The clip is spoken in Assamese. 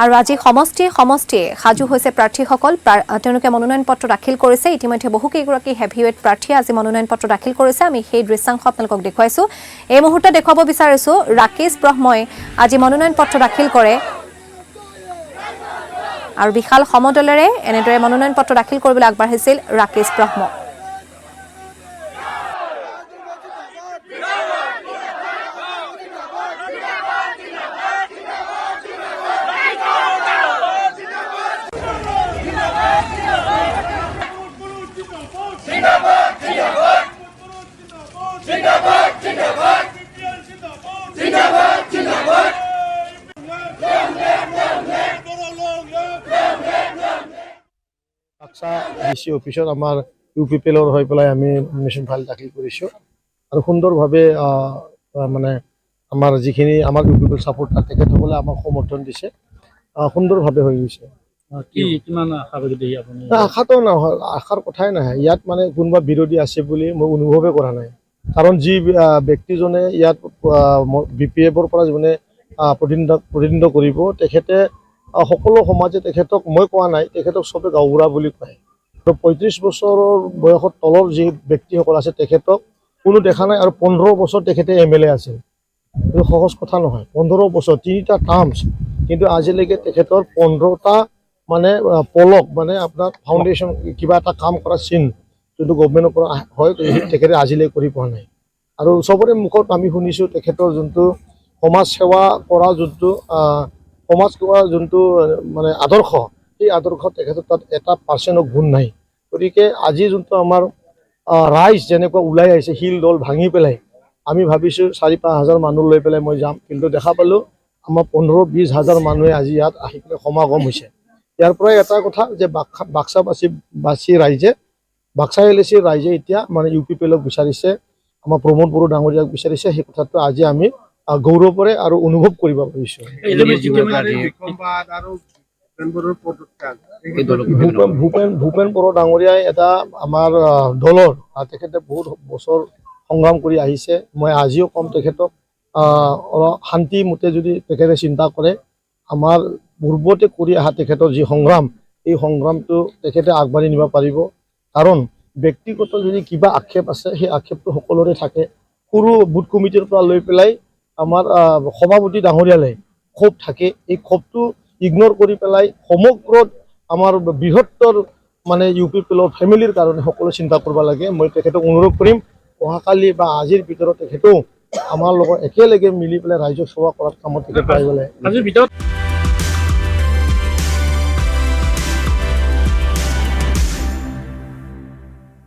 আৰু আজি সমষ্টিয়ে সাজু হৈছে প্ৰাৰ্থীসকল তেওঁলোকে মনোনয়ন পত্ৰ দাখিল কৰিছে ইতিমধ্যে বহুকেইগৰাকী হেভিৱেট প্ৰাৰ্থীয়ে আজি মনোনয়ন পত্ৰ দাখিল কৰিছে আমি সেই দৃশ্যাংশ আপোনালোকক দেখুৱাইছো এই মুহূৰ্তে দেখুৱাব বিচাৰিছো ৰাকেশ ব্ৰহ্মই আজি মনোনয়ন পত্ৰ দাখিল কৰে আৰু বিশাল সমদলেৰে এনেদৰে মনোনয়ন পত্ৰ দাখিল কৰিবলৈ আগবাঢ়িছিল ৰাকেশ ব্ৰহ্ম বাক্সা ডিসি অফিসত আমাৰ ইউপিপিএলৰ হৈ পেলাই আমি নমিনেশ্যন ফাইল দাখিল কৰিছোঁ আৰু সুন্দৰভাৱে মানে আমাৰ যিখিনি আমাৰ ইউপিপিএল ছাপোৰ্টাৰ তেখেতসকলে আমাক সমৰ্থন দিছে সুন্দৰভাৱে হৈ গৈছে আশাটো নহয় আশাৰ কথাই নাহে ইয়াত মানে কোনোবা বিৰোধী আছে বুলি মই অনুভৱে কৰা নাই কাৰণ যি ব্যক্তিজনে ইয়াত বিপিএফৰ পৰা যোনে প্ৰতিনিধিত্ব কৰিব তেখেতে সকলো সমাজে তেখেতক মই কোৱা নাই তেখেতক চবে গাঁওবুঢ়া বুলি কয় তো ৩৫ বছৰৰ বয়সৰ তলৰ যি ব্যক্তিসকল আছে তেখেতক কোনো দেখা নাই আৰু ১৫ বছৰ তেখেতে এমএলএ আছিল এইটো সহজ কথা নহয় ১৫ বছৰ ৩টা টাৰ্মছ কিন্তু আজিলৈকে তেখেতৰ ১৫টা মানে পলক মানে আপোনাৰ ফাউণ্ডেশ্যন কিবা এটা কাম কৰা চিন যোনটো গভৰ্ণমেণ্টৰ পৰা হয় তেখেতে আজিলৈকে কৰি পোৱা নাই আৰু চবৰে মুখত আমি শুনিছোঁ তেখেতৰ যোনটো সমাজ সেৱা কৰা যোনটো মানে আদৰ্শ সেই আদৰ্শ তেখেতৰ তাত এটা পাৰ্চেণ্টৰ গুণ নাই গতিকে আজি যোনটো আমাৰ ৰাইজ যেনেকুৱা ওলাই আহিছে শিল দল ভাঙি পেলাই আমি ভাবিছোঁ ৪-৫ হাজাৰ মানুহ লৈ পেলাই মই যাম কিন্তু দেখা পালোঁ আমাৰ ১৫-২০ হাজাৰ মানুহে আজি ইয়াত আহি পেলাই সমাগম হৈছে ইয়াৰ পৰাই এটা কথা যে বাক্সাবাসী ৰাইজে বাক্সা এলএচিৰ ৰাইজে এতিয়া মানে ইউপিপিএলক বিচাৰিছে আমাৰ প্ৰমোদ বড়ো ডাঙৰীয়াক বিচাৰিছে সেই কথাটো আজি আমি গৌৰৱৰে আৰু অনুভৱ কৰিব পাৰিছোঁ ভূপেন বড়ো ডাঙৰীয়াই এটা আমাৰ দলৰ তেখেতে বহুত বছৰ সংগ্ৰাম কৰি আহিছে মই আজিও ক'ম তেখেতক অলপ শান্তিমতে যদি তেখেতে চিন্তা কৰে আমাৰ পূৰ্বতে কৰি অহা তেখেতৰ যি সংগ্ৰাম এই সংগ্ৰামটো তেখেতে আগবাঢ়ি নিব পাৰিব কাৰণ ব্যক্তিগত যদি কিবা আক্ষেপ আছে সেই আক্ষেপটো সকলোৰে থাকে সৰু বুথ কমিটিৰ পৰা লৈ পেলাই আমাৰ সভাপতি ডাঙৰীয়ালৈ ক্ষোভ থাকে এই ক্ষোভটো ইগনোৰ কৰি পেলাই সমগ্ৰ আমাৰ বৃহত্তৰ মানে ইউপিপিএলৰ ফেমিলিৰ কাৰণে সকলো চিন্তা কৰিব লাগে মই তেখেতক অনুৰোধ কৰিম অহাকালি বা আজিৰ ভিতৰত তেখেতেও আমাৰ লগত একেলগে মিলি পেলাই ৰাইজক সেৱা কৰাৰ কামত তেখেত আহিব লাগে